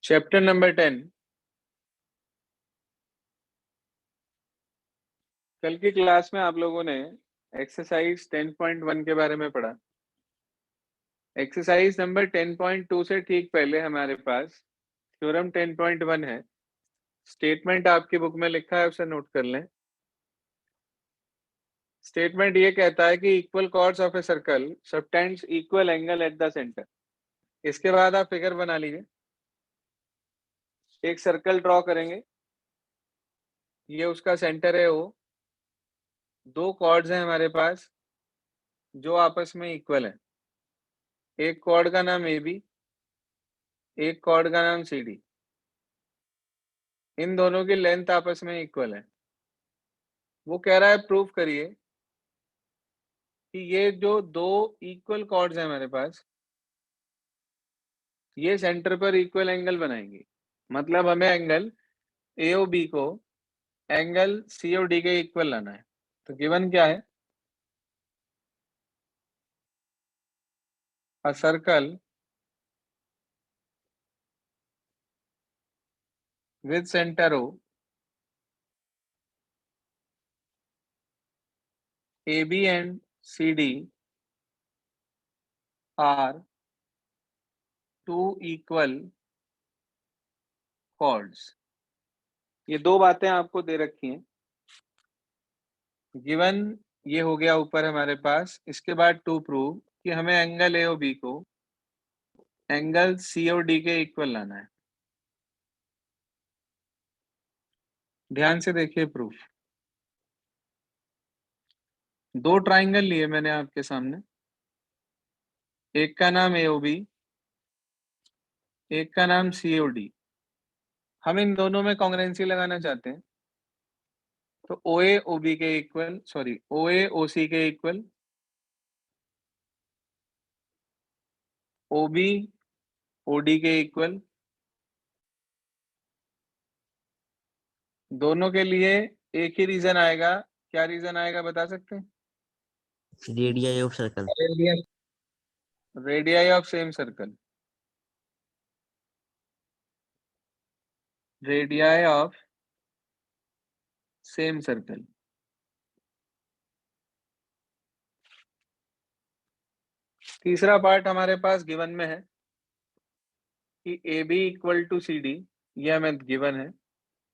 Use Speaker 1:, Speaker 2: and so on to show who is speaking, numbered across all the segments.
Speaker 1: Chapter number 10। कल की class में आप लोगों ने एक्सरसाइज 10.1 के बारे में पढ़ा। एक्सरसाइज नंबर 10.2 से ठीक पहले हमारे पास थ्योरम 10.1 है। स्टेटमेंट आपकी बुक में लिखा है, उसे नोट कर लें। स्टेटमेंट ये कहता है कि equal chords of a circle subtends equal angle at the centre. इसके बाद आप फिगर बना लीजिए। एक सर्कल ड्रॉ करेंगे, ये उसका सेंटर है ओ। दो कॉर्ड्स हैं हमारे पास जो आपस में इक्वल है। एक कॉर्ड का नाम ए बी, एक कॉर्ड का नाम सी डी। इन दोनों की लेंथ आपस में इक्वल है। वो कह रहा है प्रूफ करिए कि ये जो दो इक्वल कॉर्ड्स हैं हमारे पास, ये सेंटर पर इक्वल एंगल बनाएंगे। मतलब हमें एंगल ए ओ बी को एंगल सी ओ डी के इक्वल लाना है। तो गिवन क्या है? A circle with centre O A B and C D are two equal chords. ये दो बातें आपको दे रखी हैं। गिवन ये हो गया ऊपर हमारे पास। इसके बाद टू प्रूव कि हमें एंगल ए ओ बी को एंगल सी ओ डी के इक्वल लाना है। ध्यान से देखिए प्रूफ। दो ट्राइंगल लिए मैंने आपके सामने, एक का नाम ए ओ बी, एक का नाम सी ओ डी। हम इन दोनों में कॉन्ग्रुएंसी लगाना चाहते हैं। तो ओ ए ओ बी के equal, sorry O A O C के equal, O B O D के इक्वल। दोनों के लिए एक ही रीजन आएगा। क्या रीजन आएगा बता सकते हैं?
Speaker 2: Radii of circle.
Speaker 1: Radii of same circle. Radii of same circle. तीसरा पार्ट हमारे पास गिवन में है कि A B equal to C D. यह हमें गिवन है।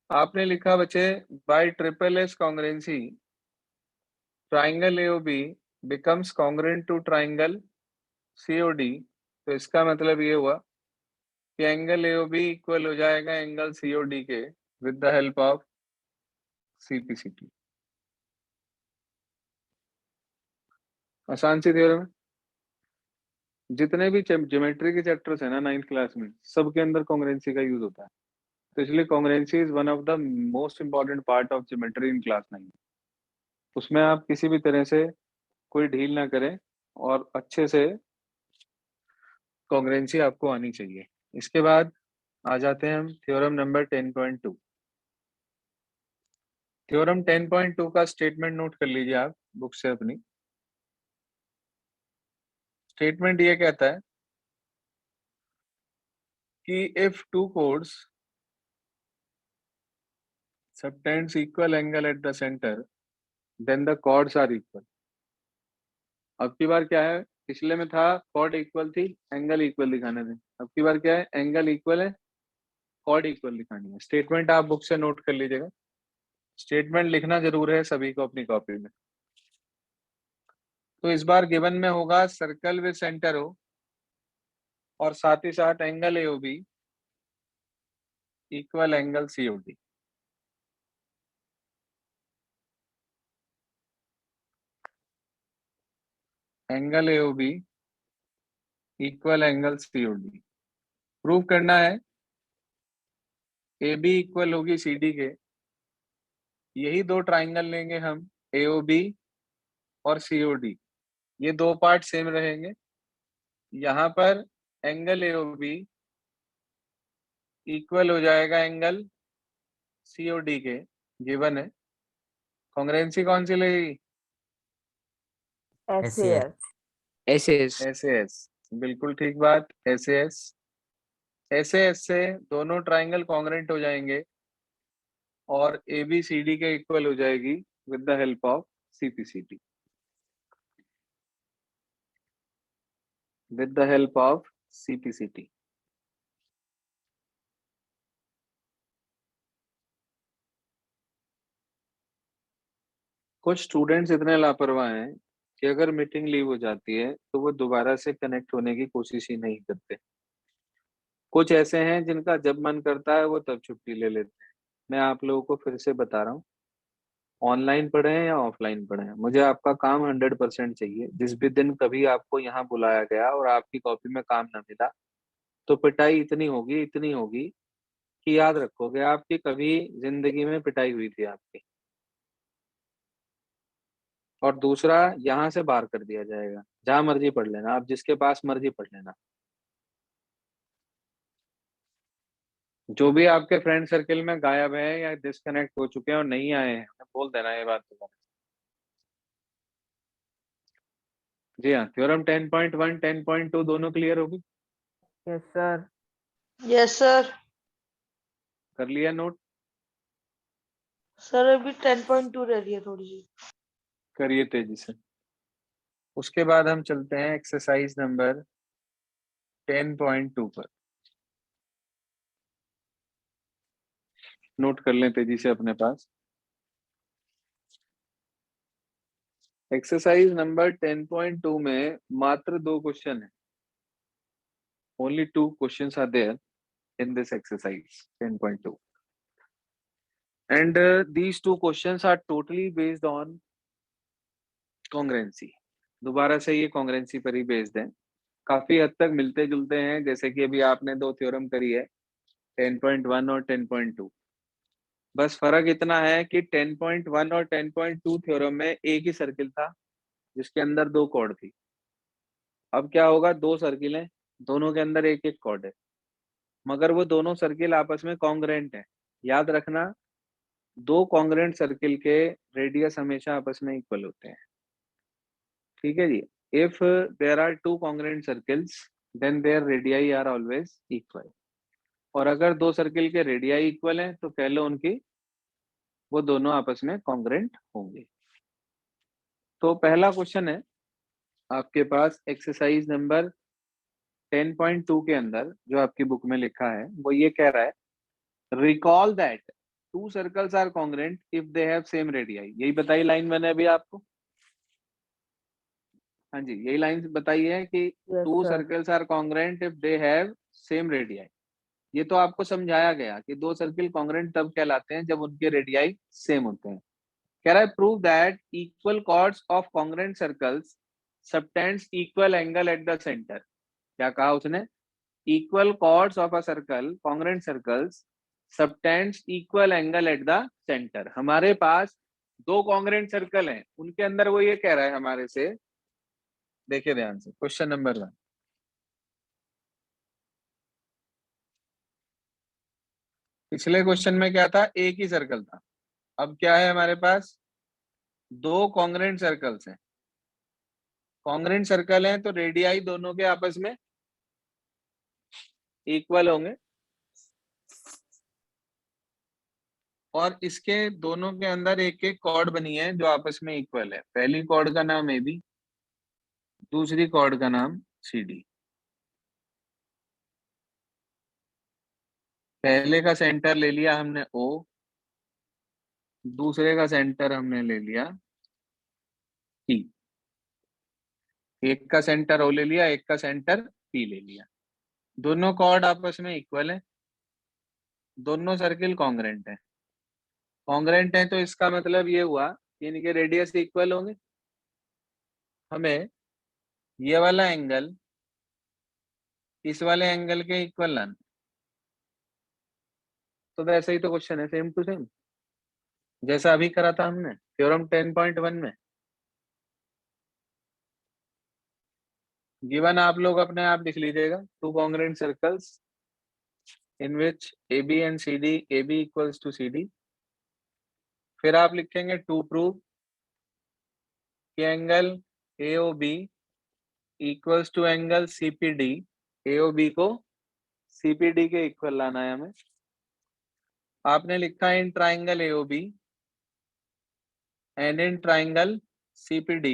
Speaker 1: आपने लिखा बच्चे by triple S congruency triangle A O B becomes congruent to triangle C O D. तो इसका मतलब ये हुआ कि angle A O B equal हो जाएगा एंगल सी ओ डी के with the help of C P C T. आसान सी थ्योरम है। जितने भी ज्योमेट्री के चैप्टर्स है ना 9th क्लास में, सबके अंदर कॉन्ग्रुएंसी का यूज होता है। तो इसलिए congruency is one of the most important part of geometry in class 9। उसमें आप किसी भी तरह से कोई ढील ना करें और अच्छे से कॉन्ग्रुएंसी आपको आनी चाहिए। इसके बाद आ जाते हैं हम थ्योरम नंबर 10.2। थ्योरम 10.2 का स्टेटमेंट नोट कर लीजिए आप बुक से अपनी। स्टेटमेंट ये कहता है कि if two chords subtends equal angle at the centre then the chords are equal. अब की बार क्या है? पिछले में था कॉर्ड इक्वल थी, एंगल इक्वल दिखाने थे। अब की बार क्या है? एंगल इक्वल है, कॉर्ड इक्वल दिखानी है। स्टेटमेंट आप बुक से नोट कर लीजिएगा। स्टेटमेंट लिखना जरूर है सभी को अपनी कॉपी में। तो इस बार गिवन में होगा सर्कल विद सेंटर हो और साथ ही साथ angle A O B equal angle C O D. Angle A O B equal angle C O D. Prove करना है ए बी इक्वल होगी सी डी के। यही दो ट्राइंगल लेंगे हम, ए ओ बी और सी ओ डी। ये दो पार्ट सेम रहेंगे। यहाँ पर angle A O B equal हो जाएगा एंगल सी ओ डी के। गिवन है। कॉन्ग्रुएंसी कौन सी लगेगी?
Speaker 2: SAS।
Speaker 1: S S. बिल्कुल ठीक बात, एस एस। ऐसे ऐसे दोनों ट्राइंगल कॉन्ग्रेंट हो जाएंगे और ABCD के इक्वल हो जाएगी with the help of CPCD, with the help of CPCT. कुछ स्टूडेंट्स इतने लापरवाह हैं कि अगर मीटिंग लीव हो जाती है तो वो दोबारा से कनेक्ट होने की कोशिश ही नहीं करते। कुछ ऐसे हैं जिनका जब मन करता है वो तब छुट्टी ले लेते हैं। मैं आप लोगों को फिर से बता रहा हूँ, ऑनलाइन पढ़े या ऑफलाइन पढ़े, मुझे आपका काम 100% चाहिए। जिस भी दिन कभी आपको यहाँ बुलाया गया और आपकी कॉपी में काम ना मिला तो पिटाई इतनी होगी कि याद रखोगे आपकी कभी जिंदगी में पिटाई हुई थी आपकी। और दूसरा, यहाँ से बाहर कर दिया जाएगा। जहां मर्जी पढ़ लेना, आप जिसके पास मर्जी पढ़ लेना। जो भी आपके फ्रेंड सर्किल में गायब है या डिस्कनेक्ट हो चुके हैं और नहीं आए हैं, उन्हें बोल देना ये बात दोबारा। जी हाँ, थ्योरम 10.1 10.2 दोनों क्लियर होगी?
Speaker 3: Yes sir.
Speaker 4: Yes sir.
Speaker 1: कर लिया नोट?
Speaker 4: सर अभी 10.2 रह रही है थोड़ी सी।
Speaker 1: करिए तेजी से। उसके बाद हम चलते हैं एक्सरसाइज नंबर 10.2 पर। नोट कर लें तेजी से अपने पास। एक्सरसाइज नंबर 10.2 में मात्र 2 क्वेश्चन है। Only 2 questions are there in this exercise 10.2, and these 2 questions are totally based on congruency। दोबारा से ये congruency पर ही बेस्ड है, काफी हद तक मिलते जुलते हैं। जैसे कि अभी आपने 2 थ्योरम करी है, 10.1 और 10.2। बस फर्क इतना है कि 10.1 और 10.2 थ्योरम में एक ही सर्किल था जिसके अंदर 2 कॉर्ड थी। अब क्या होगा, 2 सर्किल हैं, दोनों के अंदर एक एक कॉर्ड है, मगर वो दोनों सर्किल आपस में कॉन्ग्रुएंट है। याद रखना, 2 कॉन्ग्रुएंट सर्किल के रेडियस हमेशा आपस में इक्वल होते हैं। ठीक है जी। If there are 2 congruent circles then their radii are always equal. और अगर 2 सर्किल के रेडियाई इक्वल हैं तो कह लो उनकी वो दोनों आपस में कॉन्ग्रुएंट होंगे। तो पहला क्वेश्चन है आपके पास एक्सरसाइज नंबर 10.2 के अंदर जो आपकी बुक में लिखा है, वो ये कह रहा है, recall that 2 circles are congruent if they have same radii. यही बताई लाइन मैंने अभी आपको। हाँ जी, यही लाइन बताई है कि
Speaker 3: yes
Speaker 1: 2
Speaker 3: sir.
Speaker 1: Circles are congruent if they have same radii. ये तो आपको समझाया गया कि 2 सर्किल कॉन्ग्रुएंट तब कहलाते हैं जब उनके रेडियाई सेम होते हैं। कह रहा है prove that equal chords of congruent circles subtends equal angle at the centre. क्या कहा उसने? Equal chords of a circle, congruent circles subtends equal angle at the centre. हमारे पास 2 कॉन्ग्रुएंट सर्कल हैं, उनके अंदर वो ये कह रहा है हमारे से, देखिए ध्यान से, क्वेश्चन नंबर 1। पिछले क्वेश्चन में क्या था, एक ही सर्कल था। अब क्या है हमारे पास, 2 कॉन्ग्रुएंट सर्कल्स हैं। कॉन्ग्रुएंट सर्कल हैं तो रेडियाई दोनों के आपस में इक्वल होंगे, और इसके दोनों के अंदर एक एक कॉर्ड बनी है जो आपस में इक्वल है। पहली कॉर्ड का नाम AB, दूसरी कॉर्ड का नाम CD। पहले का सेंटर ले लिया हमने O, दूसरे का सेंटर हमने ले लिया P। एक का सेंटर O ले लिया, एक का सेंटर P ले लिया। दोनों कॉर्ड आपस में इक्वल है, दोनों सर्किल कॉन्ग्रुएंट है। कॉन्ग्रुएंट है तो इसका मतलब ये हुआ कि इनके रेडियस इक्वल होंगे। हमें ये वाला एंगल इस वाले एंगल के इक्वल लाना। तो वैसे ही तो क्वेश्चन है, सेम टू सेम, जैसा अभी करा था हमने थ्योरम 10.1 में। गिवन आप लोग अपने आप लिख लीजिएगा, 2 congruent circles in which AB and CD, AB equals to CD। फिर आप लिखेंगे टू प्रूव कि angle AOB equals to angle CPD। AOB को CPD के इक्वल लाना है हमें। आपने लिखा in triangle AOB and in triangle CPD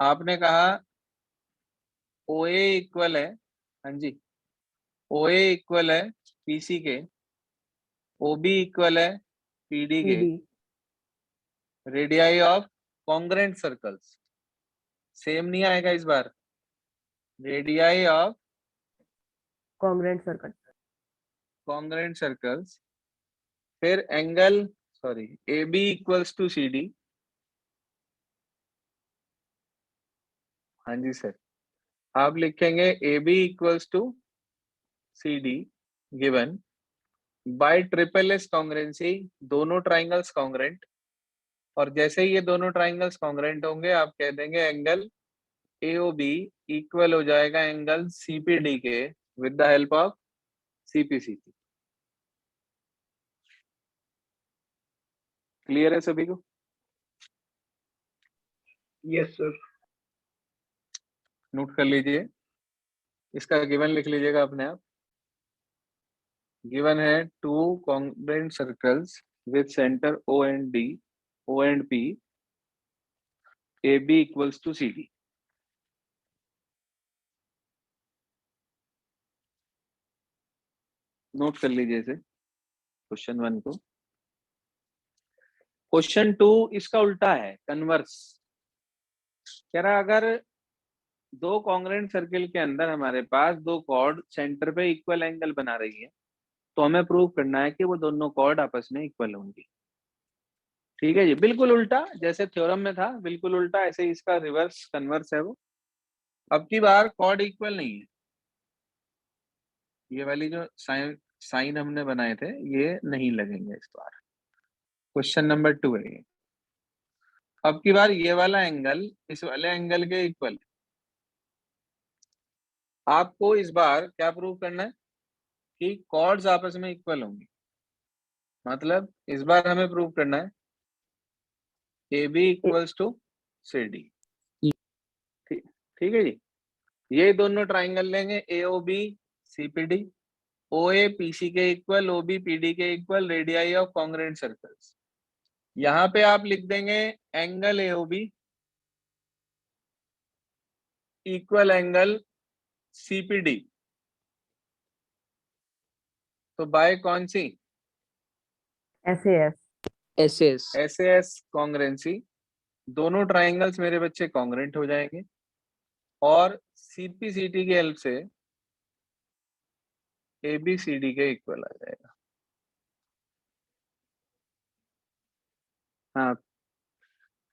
Speaker 1: आपने कहा OA इक्वल है, हाँ जी, OA इक्वल है PC के, OB इक्वल है PD के, radii of congruent circles. Same नहीं आएगा इस बार, radii of
Speaker 3: congruent circle,
Speaker 1: congruent circles. फिर angle sorry AB equals to CD, हाँ जी सर, आप लिखेंगे AB equals to CD given by triple S congruency, दोनों ट्राइंगल्स कॉन्ग्रेंट, और जैसे ही ये दोनों ट्राइंगल्स कॉन्ग्रेंट होंगे आप कह देंगे एंगल AOB इक्वल हो जाएगा एंगल CPD के with the help of CPCT। Clear है सभी को?
Speaker 5: Yes sir.
Speaker 1: नोट कर लीजिए, इसका गिवन लिख लीजिएगा अपने आप। गिवन है two congruent circles with centre O and D, O and P, AB equals to CD। Note कर लीजिए इसे, क्वेश्चन 1 को। क्वेश्चन 2 इसका उल्टा है, कन्वर्स। कह रहा अगर दो कॉन्ग्रेंट सर्किल के अंदर हमारे पास दो कॉर्ड सेंटर पे इक्वल एंगल बना रही है तो हमें प्रूव करना है कि वो दोनों कॉर्ड आपस में इक्वल होंगी। ठीक है जी, बिल्कुल उल्टा, जैसे थ्योरम में था बिल्कुल उल्टा, ऐसे ही इसका रिवर्स कन्वर्स है वो। अब की बार कॉर्ड इक्वल नहीं है, ये वाली जो साइन हमने बनाए थे ये नहीं लगेंगे इस बार। क्वेश्चन नंबर 2 है ये। अब की बार ये वाला एंगल इस वाले एंगल के इक्वल। आपको इस बार क्या प्रूव करना है कि कॉर्ड्स आपस में इक्वल होंगी। मतलब इस बार हमें प्रूव करना है AB इक्वल्स टू CD। ठीक है जी, ये दोनों ट्राइंगल लेंगे AOB CPD, OA PC के इक्वल, OB PD के equal, radii of congruent circles. यहाँ पे आप लिख देंगे angle AOB equal angle CPD। तो बाय कौन सी?
Speaker 3: SAS,
Speaker 1: SAS कॉन्ग्रेंसी। दोनों ट्राइंगल्स मेरे बच्चे कॉन्ग्रेंट हो जाएंगे और CPCT की हेल्प से ABCD के इक्वल आ जाएगा। हाँ,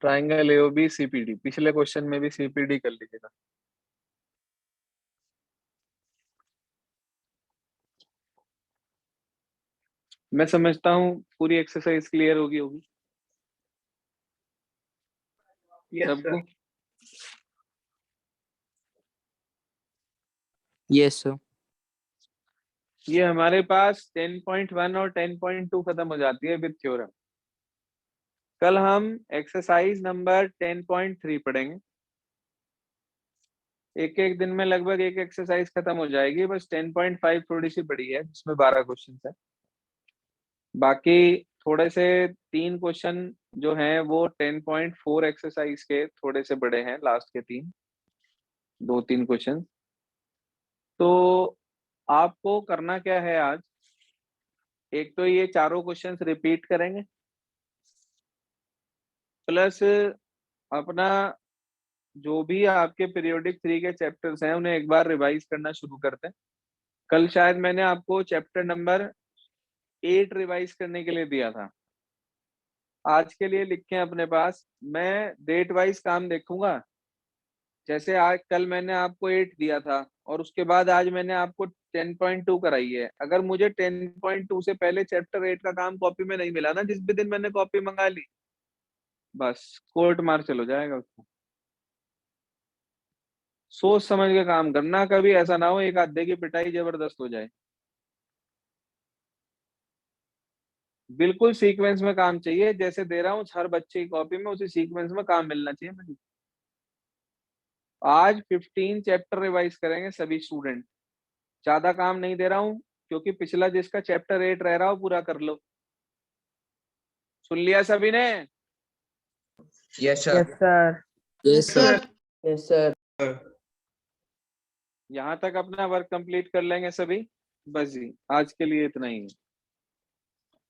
Speaker 1: ट्राइंगल AOB CPD, पिछले क्वेश्चन में भी CPD कर लीजिएगा। मैं समझता हूँ पूरी एक्सरसाइज क्लियर होगी
Speaker 5: यस
Speaker 1: सबको।
Speaker 5: सर।
Speaker 2: Yes sir.
Speaker 1: ये हमारे पास 10.1 और 10.2 खत्म हो जाती है विद थ्योरम। कल हम एक्सरसाइज नंबर 10.3 पढ़ेंगे। एक एक दिन में लगभग एक एक्सरसाइज खत्म हो जाएगी, बस 10.5 थोड़ी सी बड़ी है जिसमें 12 क्वेश्चन है। बाकी थोड़े से 3 क्वेश्चन जो हैं वो 10.4 एक्सरसाइज के थोड़े से बड़े हैं, लास्ट के 2-3 क्वेश्चन। तो आपको करना क्या है आज, एक तो ये चारों क्वेश्चंस रिपीट करेंगे, प्लस अपना जो भी आपके पीरियोडिक 3 के चैप्टर्स हैं उन्हें एक बार रिवाइज करना शुरू करते हैं। कल शायद मैंने आपको चैप्टर नंबर 8 रिवाइज करने के लिए दिया था। आज के लिए लिखें अपने पास, मैं डेट वाइज काम देखूंगा। जैसे आज कल मैंने आपको 8 दिया था और उसके बाद आज मैंने आपको 10.2 कराई है। अगर मुझे 10.2 से पहले चैप्टर 8 का काम कॉपी में नहीं मिला ना, जिस भी दिन मैंने कॉपी मंगा ली, बस कोर्ट मार्शल हो जाएगा उसको। सोच समझ के काम करना, कभी ऐसा ना हो एक आधे की पिटाई जबरदस्त हो जाए। बिल्कुल सीक्वेंस में काम चाहिए, जैसे दे रहा हूँ हर बच्चे की कॉपी में उसी सीक्वेंस में काम मिलना चाहिए मुझे। आज 15 चैप्टर रिवाइज करेंगे सभी स्टूडेंट। ज्यादा काम नहीं दे रहा हूं, क्योंकि पिछला जिसका चैप्टर 8 रह रहा हो पूरा कर लो। सुन लिया सभी ने?
Speaker 6: Yes, sir.
Speaker 3: Yes, sir.
Speaker 2: Yes, sir.
Speaker 3: Yes, sir.
Speaker 1: यहाँ तक अपना वर्क कंप्लीट कर लेंगे सभी। बस जी, आज के लिए इतना ही है।